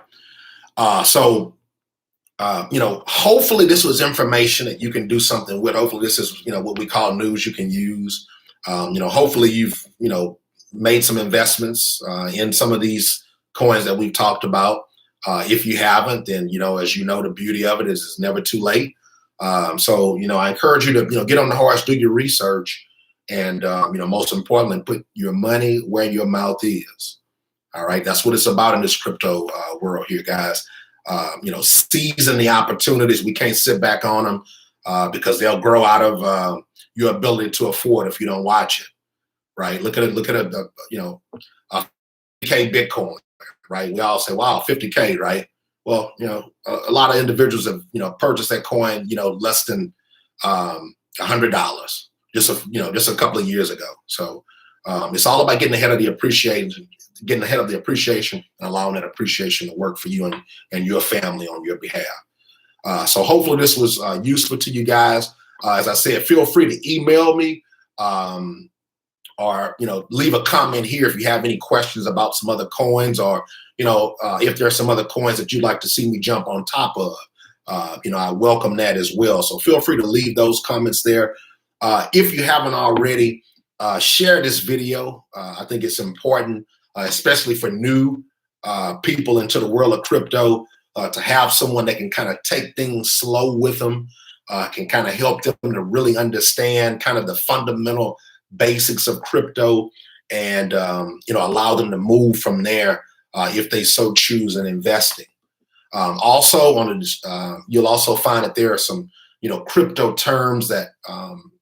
A: You know, hopefully this was information that you can do something with. Hopefully this is, you know, what we call news you can use. You know, hopefully you've, you know, made some investments in some of these coins that we've talked about. If you haven't, then, you know, as you know, the beauty of it is it's never too late. You know, I encourage you to, you know, get on the horse, do your research, and, you know, most importantly, put your money where your mouth is. All right. That's what it's about in this crypto world here, guys. You know, seizing the opportunities. We can't sit back on them because they'll grow out of your ability to afford if you don't watch it. Right. Look at it. Look at it. You know, 50K Bitcoin. Right. We all say, wow, 50K. Right. Well, you know, a lot of individuals have, you know, purchased that coin, you know, less than $100 just a couple of years ago. So it's all about getting ahead of the appreciation and allowing that appreciation to work for you and your family on your behalf. So hopefully this was useful to you guys. As I said, feel free to email me or, you know, leave a comment here if you have any questions about some other coins, or, you know, if there are some other coins that you'd like to see me jump on top of. You know, I welcome that as well. So feel free to leave those comments there. If you haven't already, share this video. I think it's important, especially for new people into the world of crypto, to have someone that can kind of take things slow with them, can kind of help them to really understand kind of the fundamental basics of crypto, and you know, allow them to move from there if they so choose in investing. Also, you'll also find that there are some, you know, crypto terms that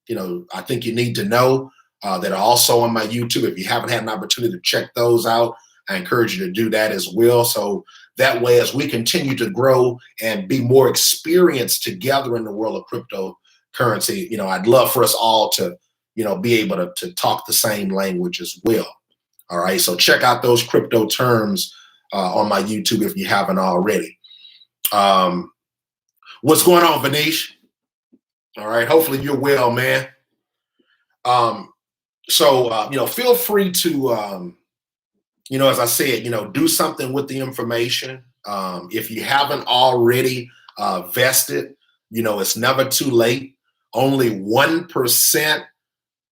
A: you know, I think you need to know, that are also on my YouTube. If you haven't had an opportunity to check those out, I encourage you to do that as well. So that way, as we continue to grow and be more experienced together in the world of cryptocurrency, you know, I'd love for us all to, you know, be able to talk the same language as well. All right. So check out those crypto terms on my YouTube if you haven't already. What's going on, Vanish? All right. Hopefully you're well, man. You know, feel free to, you know, as I said, you know, do something with the information. If you haven't already vested, you know, it's never too late. Only 1%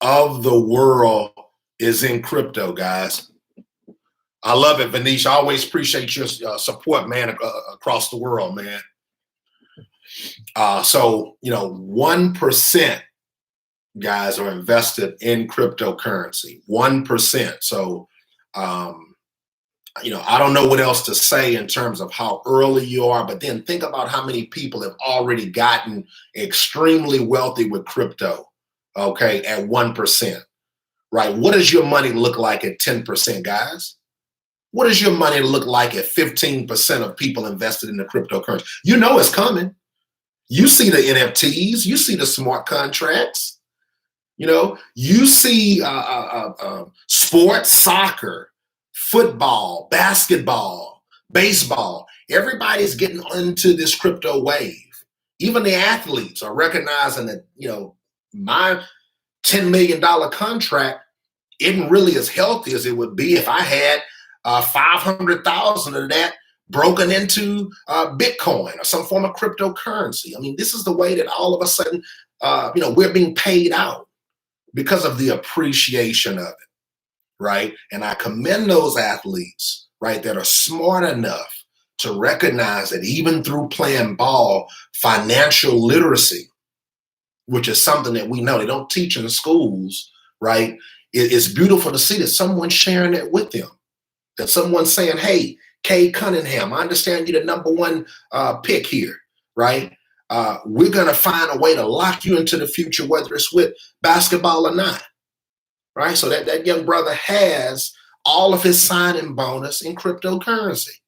A: of the world is in crypto, guys. I love it, Vanish. I always appreciate your support, man, across the world, man. You know, 1%, guys, are invested in cryptocurrency. 1%. So, you know, I don't know what else to say in terms of how early you are, but then think about how many people have already gotten extremely wealthy with crypto, okay, at 1%, right? What does your money look like at 10%, guys? What does your money look like at 15% of people invested in the cryptocurrency? You know it's coming. You see the NFTs, you see the smart contracts, you see sports, soccer, football, basketball, baseball. Everybody's getting into this crypto wave. Even the athletes are recognizing that, my $10 million contract isn't really as healthy as it would be if I had 500,000 of that broken into Bitcoin or some form of cryptocurrency. I mean, this is the way that all of a sudden, we're being paid out because of the appreciation of it, right? And I commend those athletes, right, that are smart enough to recognize that even through playing ball, financial literacy, which is something that we know they don't teach in the schools, right? It's beautiful to see that someone's sharing it with them, that someone's saying, hey, Kay Cunningham, I understand you're the number one pick here, right? We're going to find a way to lock you into the future, whether it's with basketball or not, right? So that young brother has all of his signing bonus in cryptocurrency,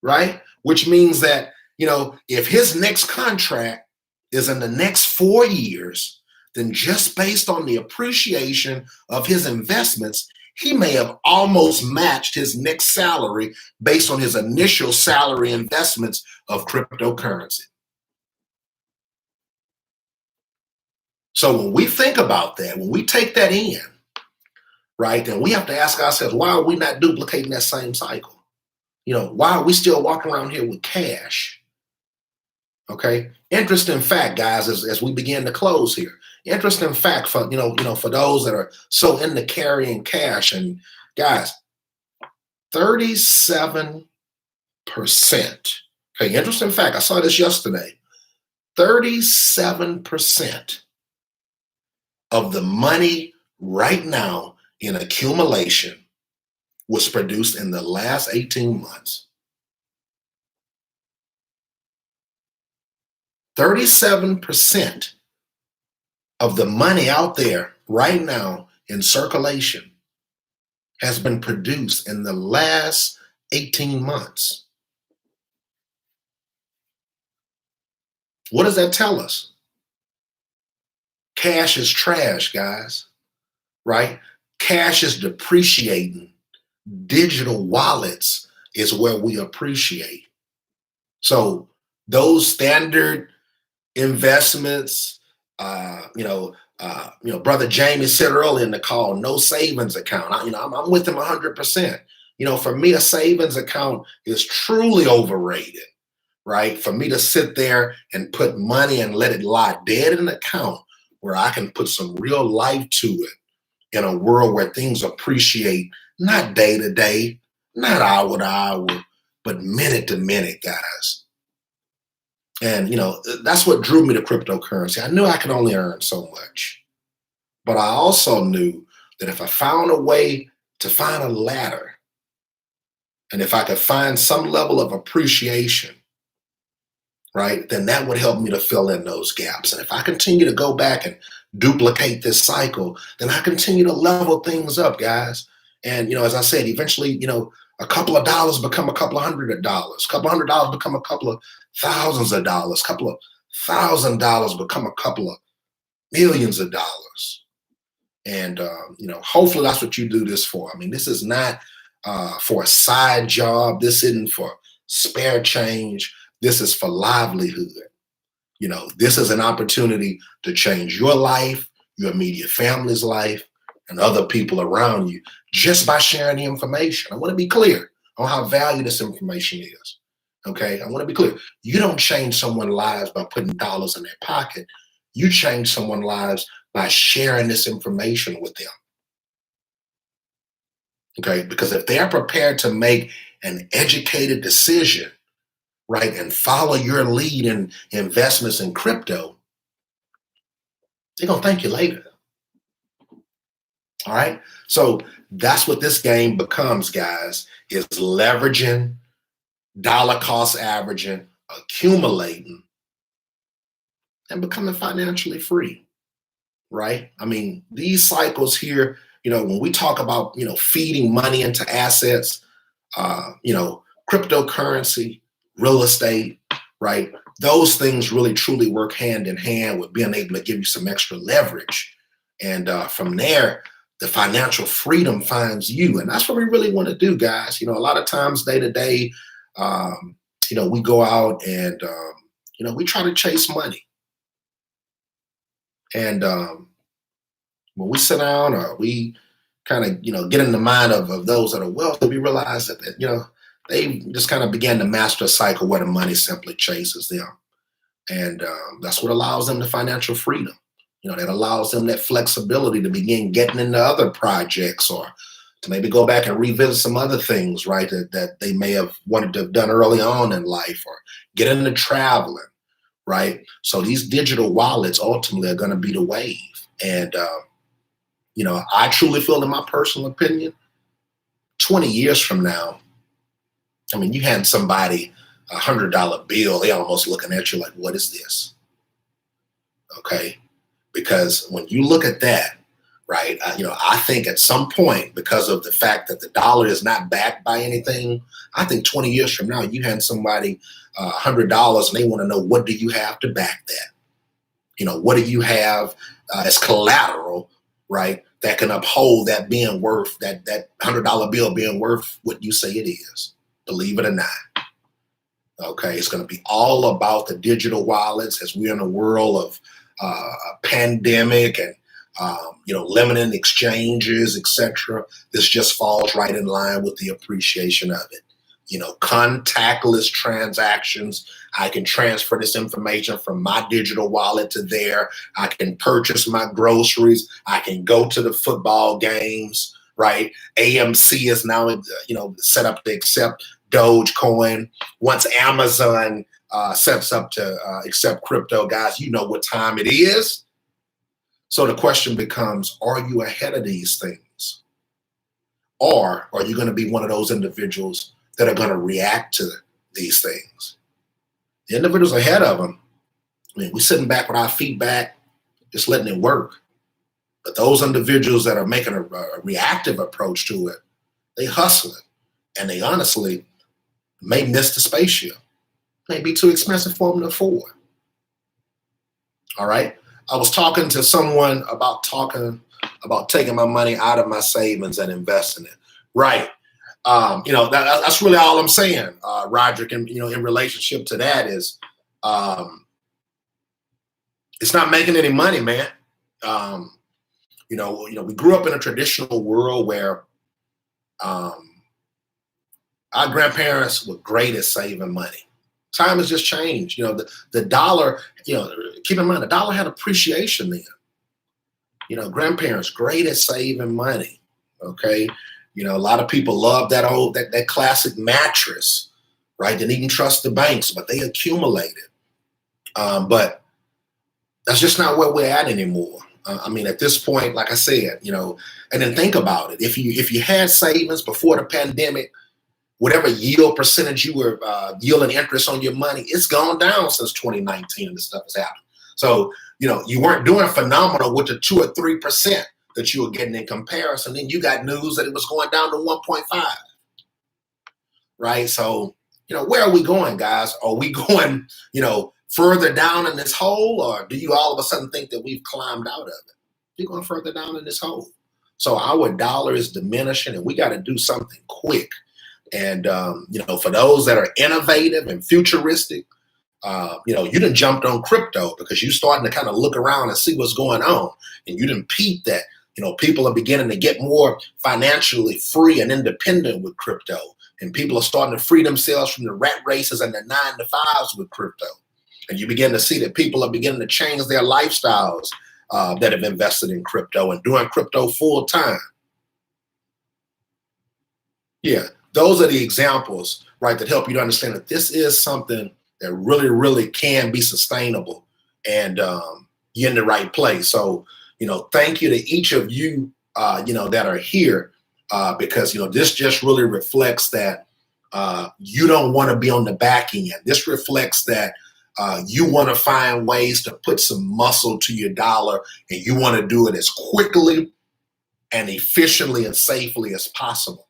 A: right? Which means that, if his next contract is in the next 4 years, then just based on the appreciation of his investments, he may have almost matched his next salary based on his initial salary investments of cryptocurrency. So when we think about that, when we take that in, right, then we have to ask ourselves, why are we not duplicating that same cycle? Why are we still walking around here with cash? Okay. Interesting fact, guys, as we begin to close here. Interesting fact for for those that are so into carrying cash, and guys, 37%. Okay, interesting fact. I saw this yesterday. 37% of the money right now in accumulation was produced in the last 18 months. 37% of the money out there right now in circulation has been produced in the last 18 months. What does that tell us? Cash is trash, guys, right? Cash is depreciating. Digital wallets is where we appreciate. So those standard investments, Brother Jamie said earlier in the call, no savings account. I'm with him 100%. For me, a savings account is truly overrated, right? For me to sit there and put money and let it lie dead in an account where I can put some real life to it in a world where things appreciate, not day to day, not hour to hour, but minute to minute, guys. And, that's what drew me to cryptocurrency. I knew I could only earn so much, but I also knew that if I found a way to find a ladder, and if I could find some level of appreciation, right, then that would help me to fill in those gaps. And if I continue to go back and duplicate this cycle, then I continue to level things up, guys. And, as I said, eventually, a couple of dollars become a couple of $100, a couple of $100 become a couple of thousands of dollars, a couple of $1,000 become a couple of millions of dollars. And, hopefully that's what you do this for. I mean, this is not for a side job. This isn't for spare change. This is for livelihood. This is an opportunity to change your life, your immediate family's life, and other people around you just by sharing the information. I want to be clear on how valuable this information is. Okay, I want to be clear. You don't change someone's lives by putting dollars in their pocket. You change someone's lives by sharing this information with them. Okay, because if they're prepared to make an educated decision, right, and follow your lead in investments in crypto, they're going to thank you later. All right. So that's what this game becomes, guys, is leveraging, dollar cost averaging, accumulating, and becoming financially free. Right. I mean, these cycles here, when we talk about, feeding money into assets, cryptocurrency, real estate, right? Those things really truly work hand in hand with being able to give you some extra leverage. And from there, the financial freedom finds you. And that's what we really want to do, guys. A lot of times day to day, we go out and, we try to chase money. And when we sit down or we kind of, get in the mind of those that are wealthy, we realize that, they just kind of began to master a cycle where the money simply chases them. And that's what allows them the financial freedom. That allows them that flexibility to begin getting into other projects or to maybe go back and revisit some other things, right, that they may have wanted to have done early on in life, or get into traveling, right? So these digital wallets ultimately are going to be the wave. And, I truly feel, in my personal opinion, 20 years from now, you had somebody $100 bill, they almost looking at you like, what is this? Okay. Because when you look at that, right, I think at some point, because of the fact that the dollar is not backed by anything, I think 20 years from now, you hand somebody $100 and they want to know, what do you have to back that? What do you have as collateral, right, that can uphold that being worth, that $100 bill being worth what you say it is, believe it or not. Okay, it's going to be all about the digital wallets as we're in a world of a pandemic and limiting exchanges, etc. This just falls right in line with the appreciation of it. Contactless transactions. I can transfer this information from my digital wallet to there. I can purchase my groceries. I can go to the football games, right? AMC is now, set up to accept Dogecoin. Once Amazon sets up to accept crypto, guys, you know what time it is. So the question becomes, are you ahead of these things? Or are you going to be one of those individuals that are going to react to these things? The individuals ahead of them, we're sitting back with our feet back, just letting it work. But those individuals that are making a reactive approach to it, they hustling. And they honestly may miss the spaceship. May be too expensive for them to afford. All right. I was talking to someone about taking my money out of my savings and investing it. Right. That's really all I'm saying, Roderick. And in relationship to that is, it's not making any money, man. We grew up in a traditional world where our grandparents were great at saving money. Time has just changed. The dollar, keep in mind, the dollar had appreciation then. Grandparents great at saving money. Okay. A lot of people love that classic mattress, right? They didn't even trust the banks, but they accumulated. But that's just not where we're at anymore. At this point, like I said, and then think about it. If you had savings before the pandemic, whatever yield percentage you were yielding interest on your money, it's gone down since 2019 and this stuff has happened. So, you weren't doing phenomenal with the 2 or 3% that you were getting in comparison. Then you got news that it was going down to 1.5, right? So, where are we going, guys? Are we going, further down in this hole, or do you all of a sudden think that we've climbed out of it? We're going further down in this hole. So our dollar is diminishing and we got to do something quick. And, for those that are innovative and futuristic, you done jumped on crypto because you starting to kind of look around and see what's going on. And you done peeped that, people are beginning to get more financially free and independent with crypto. And people are starting to free themselves from the rat races and the 9-to-5s with crypto. And you begin to see that people are beginning to change their lifestyles that have invested in crypto and doing crypto full time. Yeah, those are the examples, right, that help you to understand that this is something that really, really can be sustainable, and you're in the right place. So, thank you to each of you, that are here, because, this just really reflects that you don't want to be on the back end. This reflects that you want to find ways to put some muscle to your dollar, and you want to do it as quickly and efficiently and safely as possible,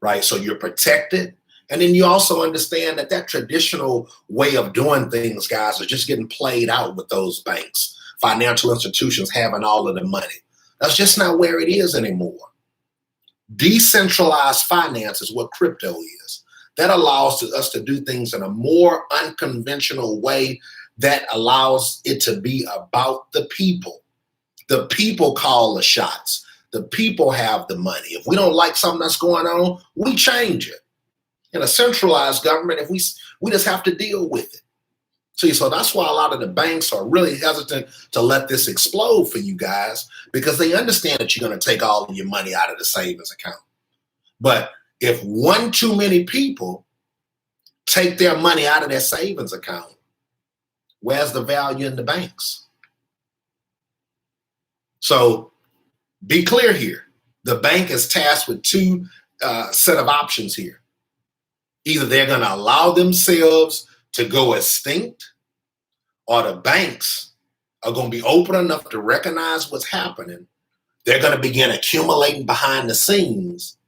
A: right? So you're protected And then you also understand that that traditional way of doing things, guys, is just getting played out with those banks, financial institutions having all of the money. That's just not where it is anymore. Decentralized finance is what crypto is. That allows us to do things in a more unconventional way that allows it to be about the people. The people call the shots. The people have the money. If we don't like something that's going on, we change it. In a centralized government, if we just have to deal with it. See, so that's why a lot of the banks are really hesitant to let this explode for you guys, because they understand that you're going to take all of your money out of the savings account. But if one too many people take their money out of their savings account, where's the value in the banks? So be clear here. The bank is tasked with two set of options here. Either they're going to allow themselves to go extinct, or the banks are going to be open enough to recognize what's happening. They're going to begin accumulating behind the scenes,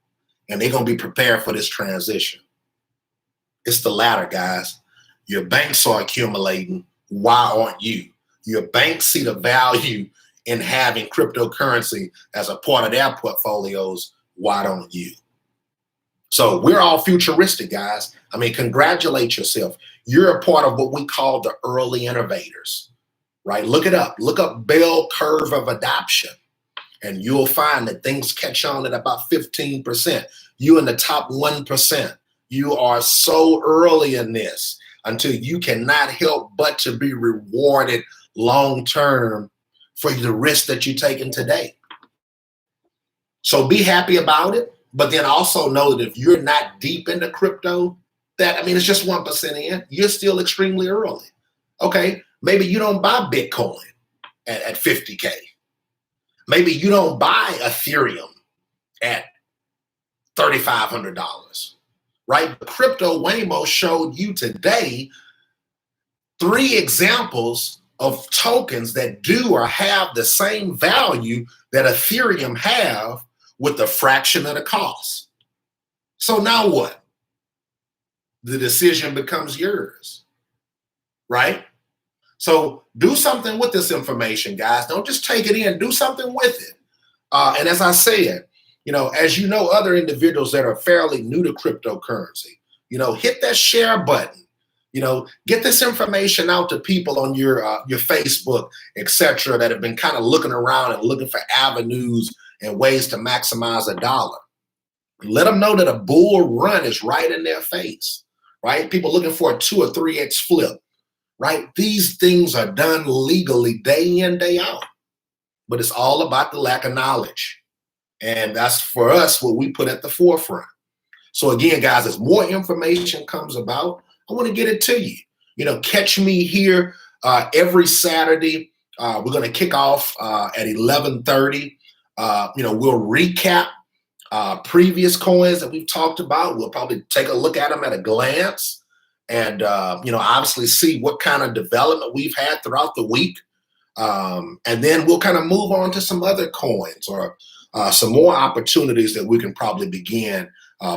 A: and they're going to be prepared for this transition. It's the latter, guys. Your banks are accumulating. Why aren't you? Your banks see the value in having cryptocurrency as a part of their portfolios. Why don't you? So we're all futuristic, guys. I mean, congratulate yourself. You're a part of what we call the early innovators, right? Look it up. Look up bell curve of adoption, and you'll find that things catch on at about 15%. You in the top 1%. You are so early in this until you cannot help but to be rewarded long-term for the risk that you're taking today. So be happy about it. But then also know that if you're not deep into crypto, it's just 1% in, you're still extremely early. Okay, maybe you don't buy Bitcoin at 50K. Maybe you don't buy Ethereum at $3,500, right? Crypto Waymo showed you today 3 examples of tokens that do or have the same value that Ethereum have, with a fraction of the cost. So now what? The decision becomes yours, right? So do something with this information, guys. Don't just take it in, do something with it. And as I said, as you know, other individuals that are fairly new to cryptocurrency, hit that share button, get this information out to people on your Facebook, etc., that have been kind of looking around and looking for avenues and ways to maximize a dollar. Let them know that a bull run is right in their face, right? People looking for a 2 or 3x flip, right? These things are done legally day in, day out, but it's all about the lack of knowledge. And that's, for us, what we put at the forefront. So again, guys, as more information comes about, I want to get it to you. Catch me here every Saturday. We're going to kick off at 11:30. We'll recap previous coins that we've talked about. We'll probably take a look at them at a glance and, obviously see what kind of development we've had throughout the week. And then we'll kind of move on to some other coins or some more opportunities that we can probably begin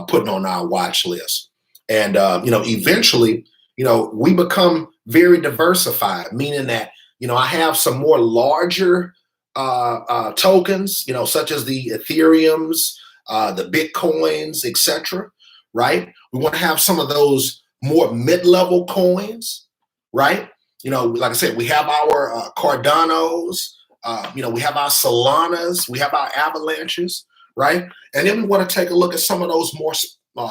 A: putting on our watch list. And, eventually, we become very diversified, meaning that, I have some more larger tokens, such as the Ethereums, the Bitcoins, etc., right? We want to have some of those more mid-level coins, right? Like I said, we have our Cardanos, we have our Solanas, we have our Avalanches, right? And then we want to take a look at some of those more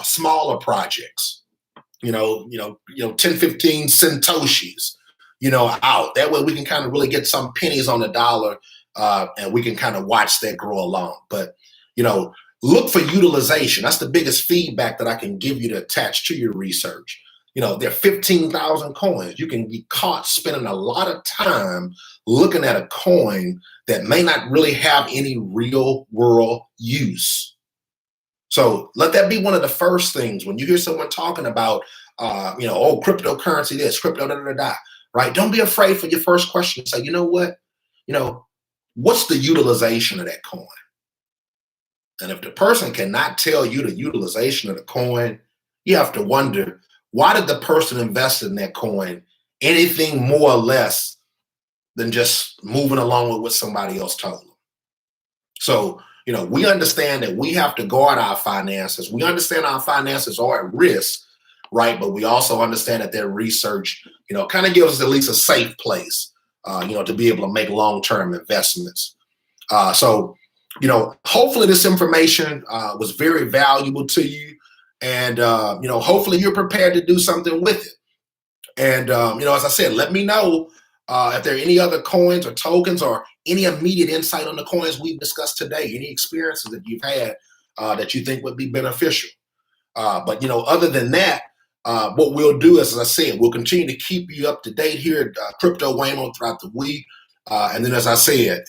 A: smaller projects, 10, 15 Satoshis, out. That way we can kind of really get some pennies on the dollar, and we can kind of watch that grow along. But, look for utilization. That's the biggest feedback that I can give you to attach to your research. There are 15,000 coins. You can be caught spending a lot of time looking at a coin that may not really have any real world use. So let that be one of the first things when you hear someone talking about, cryptocurrency this, crypto da-da-da-da, right? Don't be afraid for your first question. Say, what's the utilization of that coin? And if the person cannot tell you the utilization of the coin, you have to wonder, why did the person invest in that coin anything more or less than just moving along with what somebody else told them? So, we understand that we have to guard our finances. We understand our finances are at risk, right? But we also understand that their research, kind of gives us at least a safe place, to be able to make long-term investments. So, hopefully this information was very valuable to you. And, hopefully you're prepared to do something with it. And, as I said, let me know if there are any other coins or tokens or any immediate insight on the coins we've discussed today, any experiences that you've had that you think would be beneficial. But, other than that, what we'll do is, as I said, we'll continue to keep you up to date here at Crypto Waymo throughout the week. And then, as I said,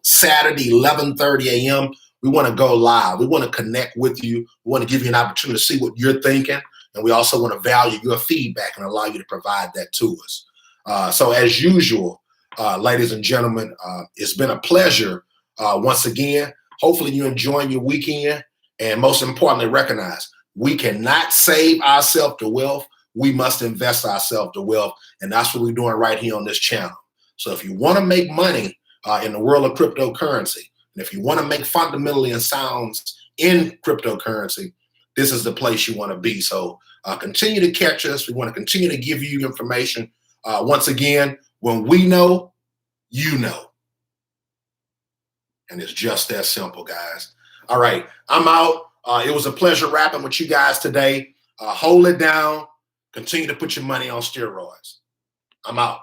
A: Saturday, 11:30 a.m., we want to go live. We want to connect with you. We want to give you an opportunity to see what you're thinking. And we also want to value your feedback and allow you to provide that to us. So as usual, ladies and gentlemen, it's been a pleasure once again. Hopefully you're enjoying your weekend. And most importantly, recognize we cannot save ourselves to wealth. We must invest ourselves to wealth. And that's what we're doing right here on this channel. So if you want to make money in the world of cryptocurrency, and if you want to make fundamentally and sounds in cryptocurrency, this is the place you want to be. So continue to catch us. We want to continue to give you information. Once again, when we know, you know. And it's just that simple, guys. All right, I'm out. It was a pleasure rapping with you guys today. Hold it down. Continue to put your money on steroids. I'm out.